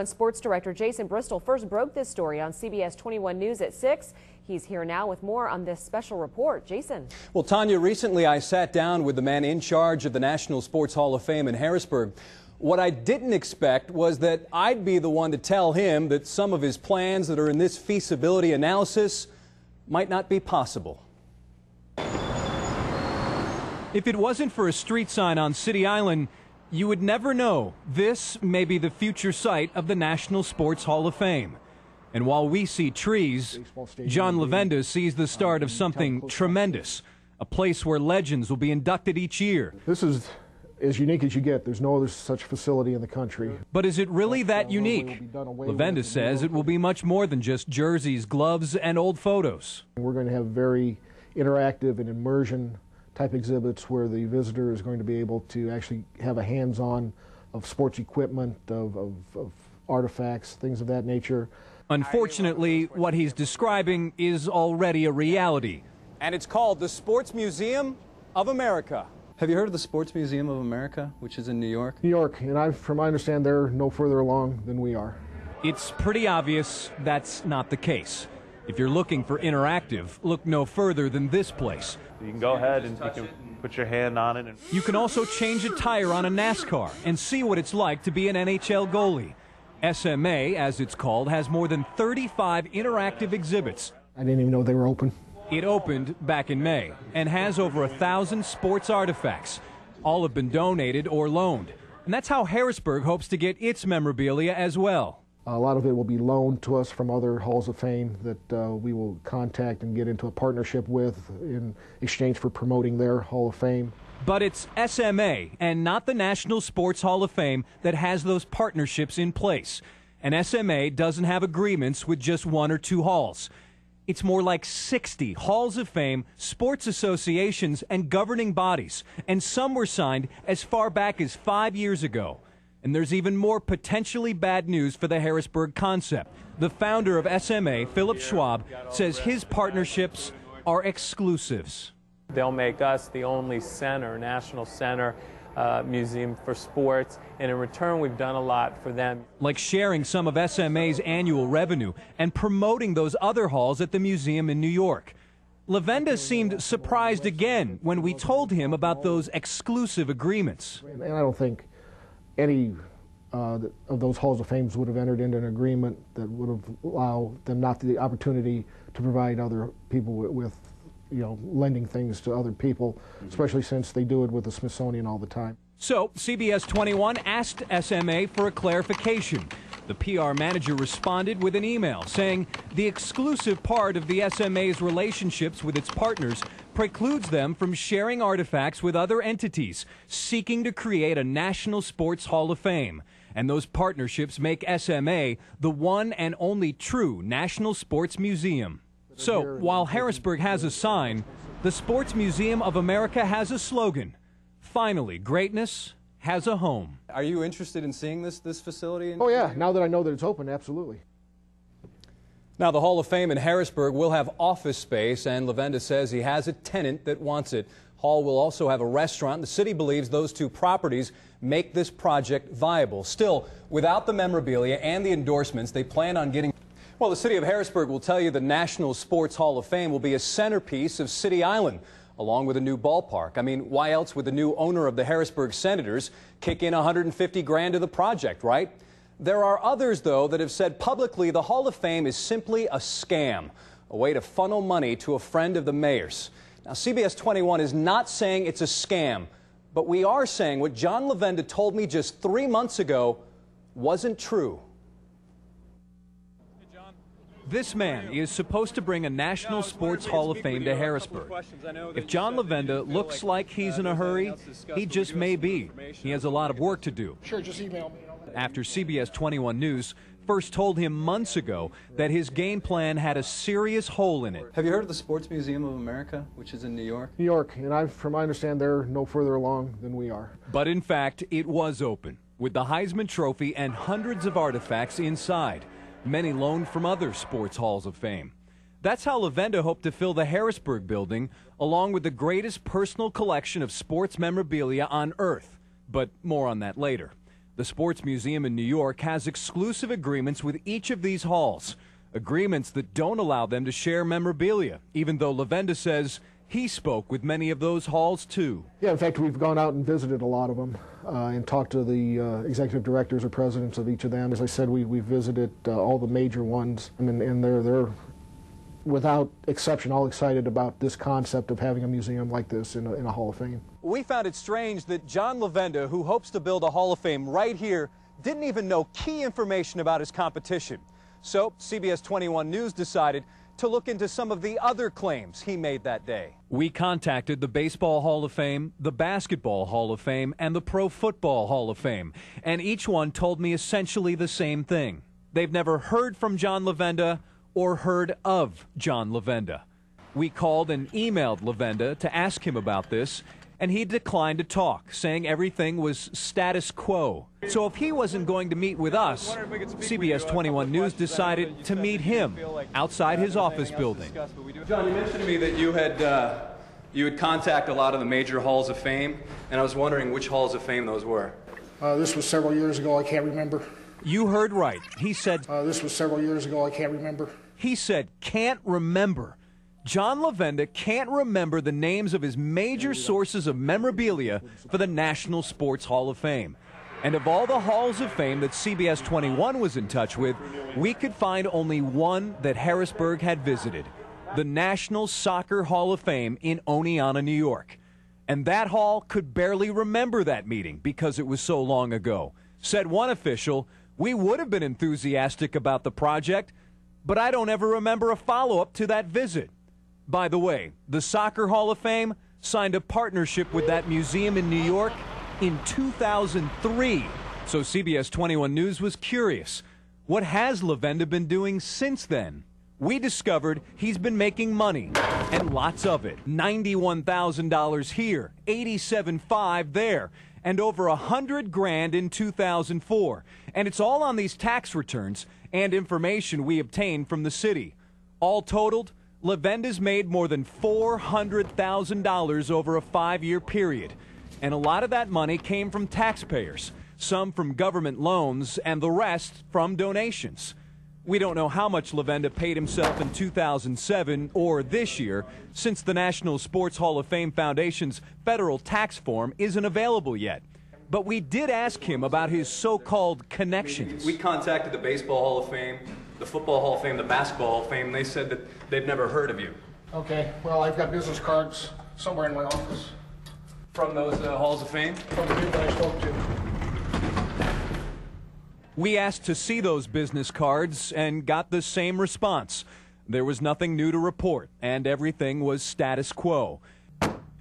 Sports Director Jason Bristol first broke this story on CBS 21 News at 6. He's here now with more on this special report. Jason. Well, Tanya, recently I sat down with the man in charge of the National Sports Hall of Fame in Harrisburg. What I didn't expect was that I'd be the one to tell him that some of his plans that are in this feasibility analysis might not be possible. If it wasn't for a street sign on City Island, you would never know this may be the future site of the National Sports Hall of Fame. And while we see trees, John Lavenda sees the start of something tremendous, a place where legends will be inducted each year. This is as unique as you get. There's no other such facility in the country. But is it really that unique? Lavenda says it will be much more than just jerseys, gloves, and old photos. We're going to have very interactive and immersion type exhibits where the visitor is going to be able to actually have a hands-on of sports equipment, of artifacts, things of that nature. Unfortunately, what he's describing is already a reality. And it's called the Sports Museum of America. Have you heard of the Sports Museum of America, which is in New York? New York, and from my understanding, they're no further along than we are. It's pretty obvious that's not the case. If you're looking for interactive, look no further than this place. You can go ahead and you can put your hand on it. You can also change a tire on a NASCAR and see what it's like to be an NHL goalie. SMA, as it's called, has more than 35 interactive exhibits. I didn't even know they were open. It opened back in May and has over 1,000 sports artifacts. All have been donated or loaned. And that's how Harrisburg hopes to get its memorabilia as well. A lot of it will be loaned to us from other halls of fame that we will contact and get into a partnership with in exchange for promoting their Hall of Fame. But it's SMA and not the National Sports Hall of Fame that has those partnerships in place. And SMA doesn't have agreements with just one or two halls. It's more like 60 halls of fame, sports associations, and governing bodies. And some were signed as far back as 5 years ago. And there's even more potentially bad news for the Harrisburg concept. The founder of SMA, Philip Schwab, says his partnerships are exclusives. They'll make us the only center, national center, museum for sports, and in return we've done a lot for them. Like sharing some of SMA's annual revenue and promoting those other halls at the museum in New York. Lavenda seemed surprised again when we told him about those exclusive agreements. And I don't think any of those halls of fame would have entered into an agreement that would have allowed them not the opportunity to provide other people with lending things to other people, especially since they do it with the Smithsonian all the time. So CBS 21 asked SMA for a clarification. The PR manager responded with an email saying the exclusive part of the SMA's relationships with its partners precludes them from sharing artifacts with other entities seeking to create a National Sports Hall of Fame. And those partnerships make SMA the one and only true National Sports Museum. So while Harrisburg has a sign, the Sports Museum of America has a slogan. Finally, greatness has a home. Are you interested in seeing this facility? Oh yeah, now that I know that it's open, absolutely. Now, the Hall of Fame in Harrisburg will have office space, and Lavenda says he has a tenant that wants it. Hall will also have a restaurant. The city believes those two properties make this project viable. Still, without the memorabilia and the endorsements, they plan on getting... Well, the city of Harrisburg will tell you the National Sports Hall of Fame will be a centerpiece of City Island, along with a new ballpark. I mean, why else would the new owner of the Harrisburg Senators kick in $150 grand to the project, right? There are others, though, that have said publicly the Hall of Fame is simply a scam, a way to funnel money to a friend of the mayor's. Now, CBS 21 is not saying it's a scam, but we are saying what John Lavenda told me just 3 months ago wasn't true. This man is supposed to bring a National Sports Hall of Fame to Harrisburg. If John Lavenda looks like he's in a hurry, he just may be. He has a lot of work to do. Sure, just email me. After CBS 21 News first told him months ago that his game plan had a serious hole in it. Have you heard of the Sports Museum of America, which is in New York? New York, and from my understanding, they're no further along than we are. But in fact, it was open, with the Heisman Trophy and hundreds of artifacts inside, many loaned from other sports halls of fame. That's how Lavenda hoped to fill the Harrisburg building, along with the greatest personal collection of sports memorabilia on Earth. But more on that later. The Sports Museum in New York has exclusive agreements with each of these halls, agreements that don't allow them to share memorabilia, even though Lavenda says he spoke with many of those halls too. Yeah, in fact, we've gone out and visited a lot of them and talked to the executive directors or presidents of each of them. As I said, we visited all the major ones, and they're without exception all excited about this concept of having a museum like this in a Hall of Fame. We found it strange that John Lavenda, who hopes to build a Hall of Fame right here, didn't even know key information about his competition. So CBS 21 News decided to look into some of the other claims he made that day. We contacted the Baseball Hall of Fame, the Basketball Hall of Fame, and the Pro Football Hall of Fame, and each one told me essentially the same thing. They've never heard from John Lavenda or heard of John Lavenda. We called and emailed Lavenda to ask him about this, and he declined to talk, saying everything was status quo. So if he wasn't going to meet with us, CBS 21 News decided to meet him outside his office building. John, you mentioned to me that you would contact a lot of the major halls of fame, and I was wondering which halls of fame those were. This was several years ago. I can't remember. You heard right. He said, This was several years ago. I can't remember. He said, can't remember. John Lavenda can't remember the names of his major sources of memorabilia for the National Sports Hall of Fame. And of all the halls of fame that CBS 21 was in touch with, we could find only one that Harrisburg had visited, the National Soccer Hall of Fame in Oneonta, New York. And that hall could barely remember that meeting because it was so long ago. Said one official, we would have been enthusiastic about the project, but I don't ever remember a follow-up to that visit. By the way, the Soccer Hall of Fame signed a partnership with that museum in New York in 2003. So CBS 21 News was curious. What has Lavenda been doing since then? We discovered he's been making money, and lots of it. $91,000 here, $87,500 there, and over $100,000 in 2004. And it's all on these tax returns and information we obtained from the city. All totaled, Lavenda's made more than $400,000 over a 5-year period. And a lot of that money came from taxpayers, some from government loans, and the rest from donations. We don't know how much Lavenda paid himself in 2007 or this year, since the National Sports Hall of Fame Foundation's federal tax form isn't available yet. But we did ask him about his so-called connections. We contacted the Baseball Hall of Fame, the Football Hall of Fame, the Basketball Hall of Fame, and they said that they've never heard of you. Okay, well, I've got business cards somewhere in my office. From those halls of fame? From the people I spoke to. We asked to see those business cards and got the same response. There was nothing new to report, and everything was status quo,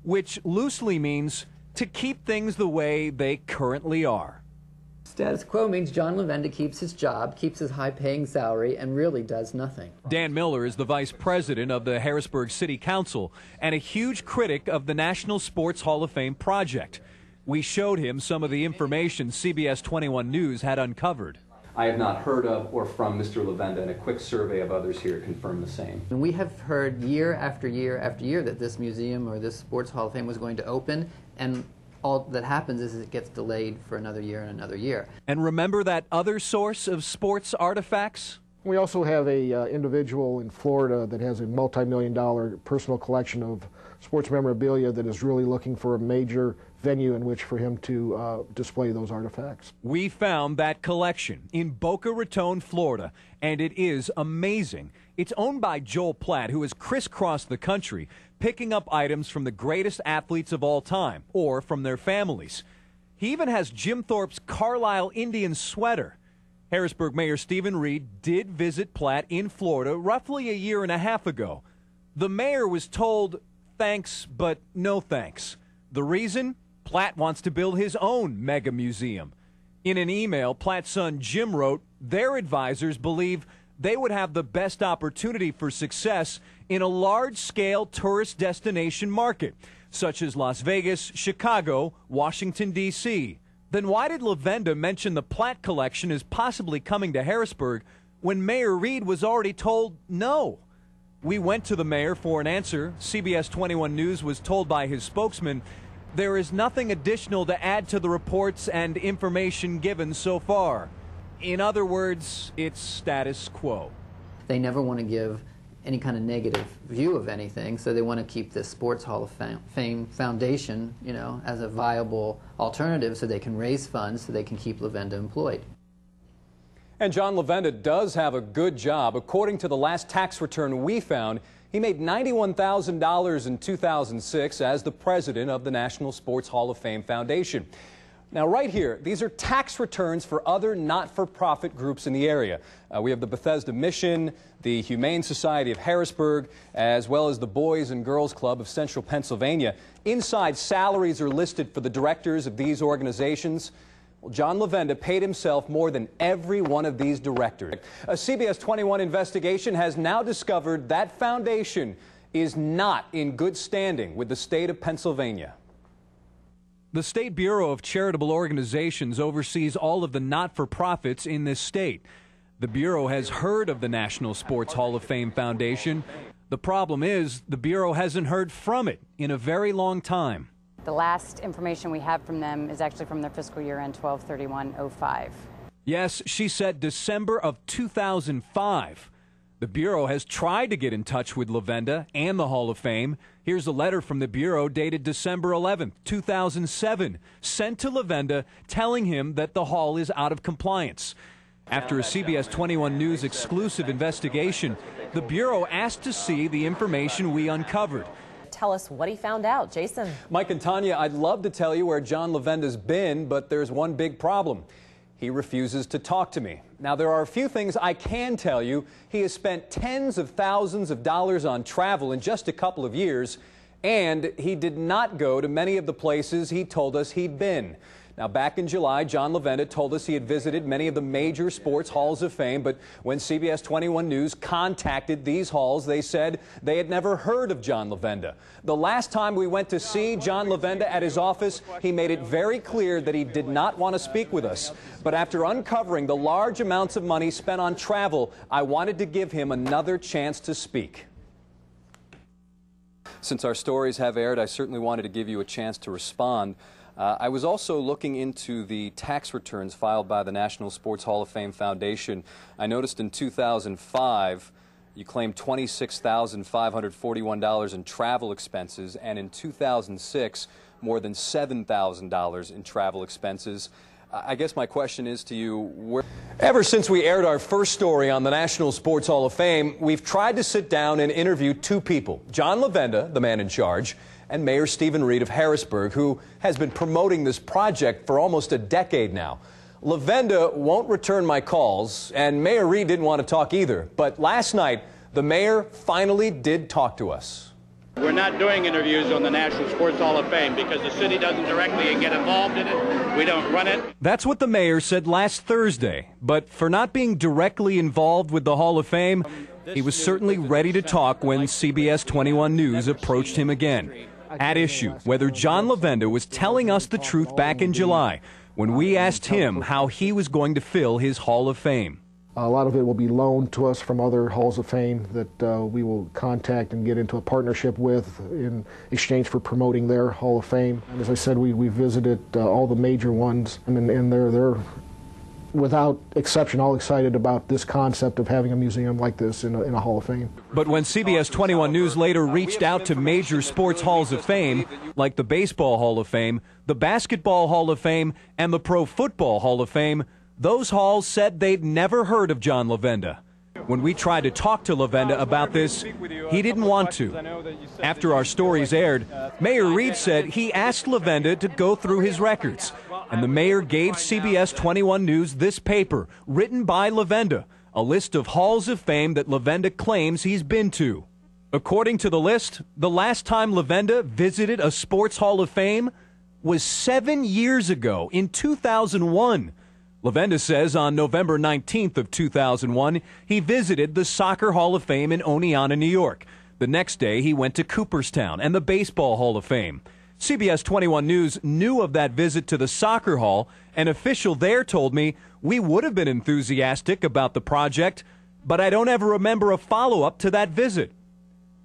which loosely means to keep things the way they currently are. Status quo means John Lavenda keeps his job, keeps his high-paying salary, and really does nothing. Dan Miller is the vice president of the Harrisburg City Council and a huge critic of the National Sports Hall of Fame project. We showed him some of the information CBS 21 News had uncovered. I have not heard of or from Mr. Lavenda, and a quick survey of others here confirm the same. And we have heard year after year after year that this museum or this Sports Hall of Fame was going to open, and all that happens is it gets delayed for another year and another year. And remember that other source of sports artifacts? We also have a individual in Florida that has a multi-million-dollar personal collection of sports memorabilia that is really looking for a major venue in which for him to display those artifacts. We found that collection in Boca Raton, Florida, and it is amazing. It's owned by Joel Platt, who has crisscrossed the country, picking up items from the greatest athletes of all time, or from their families. He even has Jim Thorpe's Carlisle Indians sweater. Harrisburg Mayor Stephen Reed did visit Platt in Florida roughly a year and a half ago. The mayor was told, thanks, but no thanks. The reason? Platt wants to build his own mega museum. In an email, Platt's son Jim wrote, their advisors believe they would have the best opportunity for success in a large-scale tourist destination market, such as Las Vegas, Chicago, Washington, D.C. Then why did Lavenda mention the Platt collection as possibly coming to Harrisburg when Mayor Reed was already told no? We went to the mayor for an answer. CBS 21 News was told by his spokesman There is nothing additional to add to the reports and information given so far. In other words, it's status quo. They never want to give any kind of negative view of anything, so they want to keep this Sports Hall of Fame Foundation, you know, as a viable alternative so they can raise funds so they can keep Lavenda employed. And John Lavenda does have a good job. According to the last tax return we found, he made $91,000 in 2006 as the president of the National Sports Hall of Fame Foundation. Now, right here, these are tax returns for other not-for-profit groups in the area. We have the Bethesda Mission, the Humane Society of Harrisburg, as well as the Boys and Girls Club of Central Pennsylvania. Inside, salaries are listed for the directors of these organizations. Well, John Lavenda paid himself more than every one of these directors. A CBS 21 investigation has now discovered that foundation is not in good standing with the state of Pennsylvania. The State Bureau of Charitable Organizations oversees all of the not-for-profits in this state. The Bureau has heard of the National Sports Hall of Fame Foundation. The problem is the Bureau hasn't heard from it in a very long time. The last information we have from them is actually from their fiscal year end 12/31/05. Yes, she said December of 2005. The Bureau has tried to get in touch with Lavenda and the Hall of Fame. Here's a letter from the Bureau dated December 11th, 2007, sent to Lavenda telling him that the Hall is out of compliance. After a CBS 21 News exclusive investigation, the Bureau asked to see the information we uncovered. Tell us what he found out. Jason. Mike and Tanya, I'd love to tell you where John Lavenda's been, but there's one big problem. He refuses to talk to me. Now, there are a few things I can tell you. He has spent tens of thousands of dollars on travel in just a couple of years, and he did not go to many of the places he told us he'd been. Now, back in July, John Lavenda told us he had visited many of the major sports halls of fame, but when CBS 21 News contacted these halls, they said they had never heard of John Lavenda. The last time we went to see John Lavenda at his office, he made it very clear that he did not want to speak with us. But after uncovering the large amounts of money spent on travel, I wanted to give him another chance to speak. Since our stories have aired, I certainly wanted to give you a chance to respond. I was also looking into the tax returns filed by the National Sports Hall of Fame Foundation. I noticed in 2005, you claimed $26,541 in travel expenses, and in 2006, more than $7,000 in travel expenses. I guess my question is to you, ever since we aired our first story on the National Sports Hall of Fame, we've tried to sit down and interview two people, John Lavenda, the man in charge, and Mayor Stephen Reed of Harrisburg, who has been promoting this project for almost a decade now. Lavenda won't return my calls, and Mayor Reed didn't want to talk either. But last night, the mayor finally did talk to us. We're not doing interviews on the National Sports Hall of Fame because the city doesn't directly get involved in it. We don't run it. That's what the mayor said last Thursday. But for not being directly involved with the Hall of Fame, he was certainly ready to talk when CBS 21 News approached him again. At issue whether John Lavenda was telling us the truth back in July when we asked him how he was going to fill his Hall of Fame. A lot of it will be loaned to us from other halls of fame that we will contact and get into a partnership with in exchange for promoting their Hall of Fame. And as I said, we visited all the major ones, and they're without exception all excited about this concept of having a museum like this in a Hall of Fame. But when CBS 21 News later reached out to major sports halls of fame, like the Baseball Hall of Fame, the Basketball Hall of Fame, and the Pro Football Hall of Fame, those halls said they'd never heard of John Lavenda. When we tried to talk to Lavenda about this, he didn't want to. After our stories aired, Mayor Reed said he asked Lavenda to go through his records, and the mayor gave CBS 21 News this paper, written by Lavenda, a list of halls of fame that Lavenda claims he's been to. According to the list, the last time Lavenda visited a sports hall of fame was 7 years ago, in 2001. Lavenda says on November 19th of 2001, he visited the Soccer Hall of Fame in Oneonta, New York. The next day, he went to Cooperstown and the Baseball Hall of Fame. CBS 21 News knew of that visit to the Soccer Hall. An official there told me, "We would have been enthusiastic about the project, but I don't ever remember a follow-up to that visit."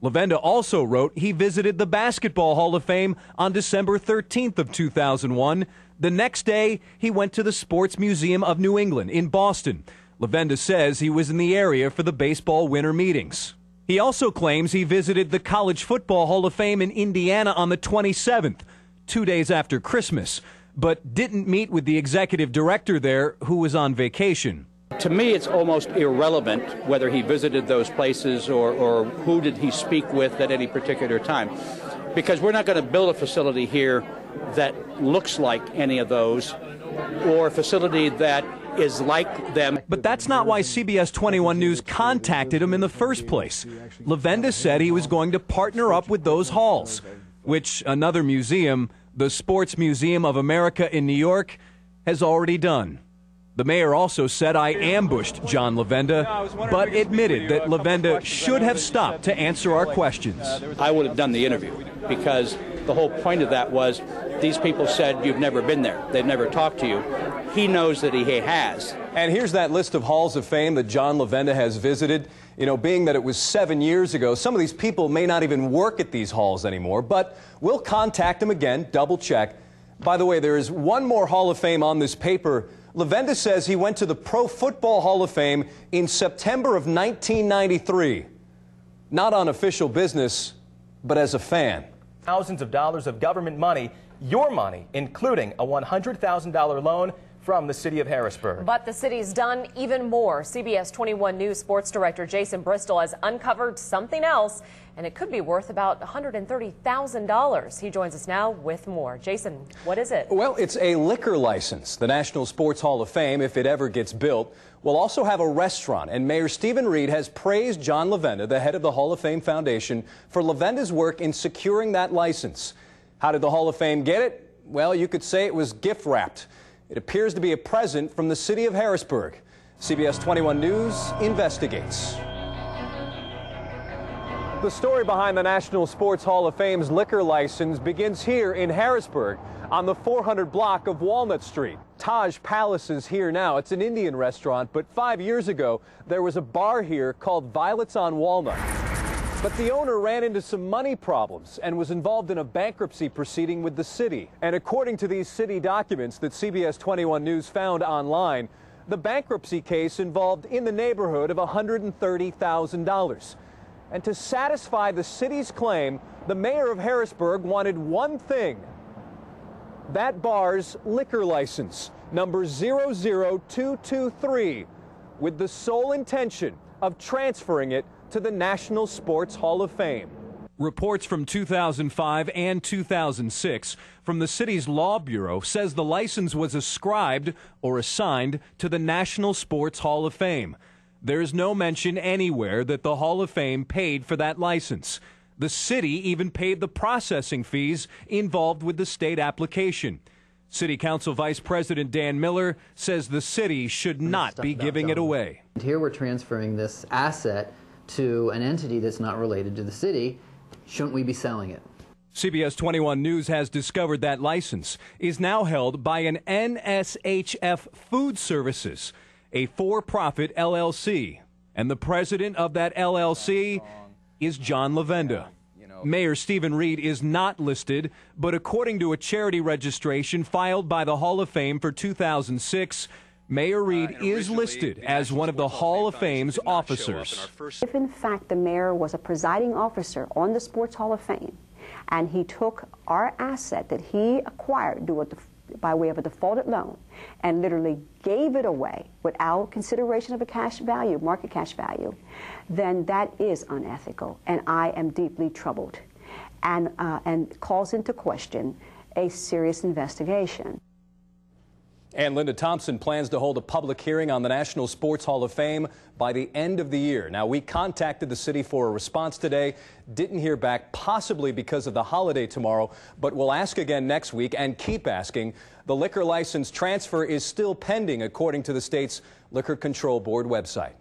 Lavenda also wrote he visited the Basketball Hall of Fame on December 13th of 2001. The next day, he went to the Sports Museum of New England in Boston. Lavenda says he was in the area for the baseball winter meetings. He also claims he visited the College Football Hall of Fame in Indiana on the 27th, 2 days after Christmas, but didn't meet with the executive director there, who was on vacation. To me, it's almost irrelevant whether he visited those places or who did he speak with at any particular time, because we're not going to build a facility here that looks like any of those or a facility that is like them. But that's not why CBS 21 News contacted him in the first place. Lavenda said he was going to partner up with those halls, which another museum, the Sports Museum of America in New York, has already done. The mayor also said I ambushed John Lavenda, but admitted that Lavenda should have stopped to answer our questions. I would have done the interview because the whole point of that was these people said you've never been there. They've never talked to you. He knows that he has. And here's that list of halls of fame that John Lavenda has visited. You know, being that it was 7 years ago, some of these people may not even work at these halls anymore, but we'll contact him again, double check. By the way, there is one more Hall of Fame on this paper. Lavenda says he went to the Pro Football Hall of Fame in September of 1993. Not on official business, but as a fan. Thousands of dollars of government money, your money, including a $100,000 loan from the city of Harrisburg. But the city's done even more. CBS 21 News Sports Director Jason Bristol has uncovered something else, and it could be worth about $130,000. He joins us now with more. Jason, what is it? Well, it's a liquor license. The National Sports Hall of Fame, if it ever gets built, will also have a restaurant. And Mayor Stephen Reed has praised John Lavenda, the head of the Hall of Fame Foundation, for Lavenda's work in securing that license. How did the Hall of Fame get it? Well, you could say it was gift wrapped. It appears to be a present from the city of Harrisburg. CBS 21 News investigates. The story behind the National Sports Hall of Fame's liquor license begins here in Harrisburg on the 400 block of Walnut Street. Taj Palace is here now. It's an Indian restaurant, but 5 years ago, there was a bar here called Violets on Walnut. But the owner ran into some money problems and was involved in a bankruptcy proceeding with the city. And according to these city documents that CBS 21 News found online, the bankruptcy case involved in the neighborhood of $130,000. And to satisfy the city's claim, the mayor of Harrisburg wanted one thing: that bar's liquor license, number 00223, with the sole intention of transferring it to the National Sports Hall of Fame. Reports from 2005 and 2006 from the city's law bureau says the license was ascribed or assigned to the National Sports Hall of Fame. There is no mention anywhere that the Hall of Fame paid for that license. The city even paid the processing fees involved with the state application. City Council Vice President Dan Miller says the city should not be giving it away. Here we're transferring this asset to an entity that's not related to the city. Shouldn't we be selling it? CBS 21 News has discovered that license is now held by an NSHF Food Services, a for-profit LLC. And the president of that LLC is John Lavenda. Mayor Stephen Reed is not listed, but according to a charity registration filed by the Hall of Fame for 2006, Mayor Reed is listed as one of the Hall of Fame's officers. If in fact the mayor was a presiding officer on the Sports Hall of Fame, and he took our asset that he acquired by way of a defaulted loan and literally gave it away without consideration of a cash value, market cash value, then that is unethical, and I am deeply troubled and calls into question a serious investigation. And Linda Thompson plans to hold a public hearing on the National Sports Hall of Fame by the end of the year. Now, we contacted the city for a response today, didn't hear back, possibly because of the holiday tomorrow, but we'll ask again next week and keep asking. The liquor license transfer is still pending, according to the state's Liquor Control Board website.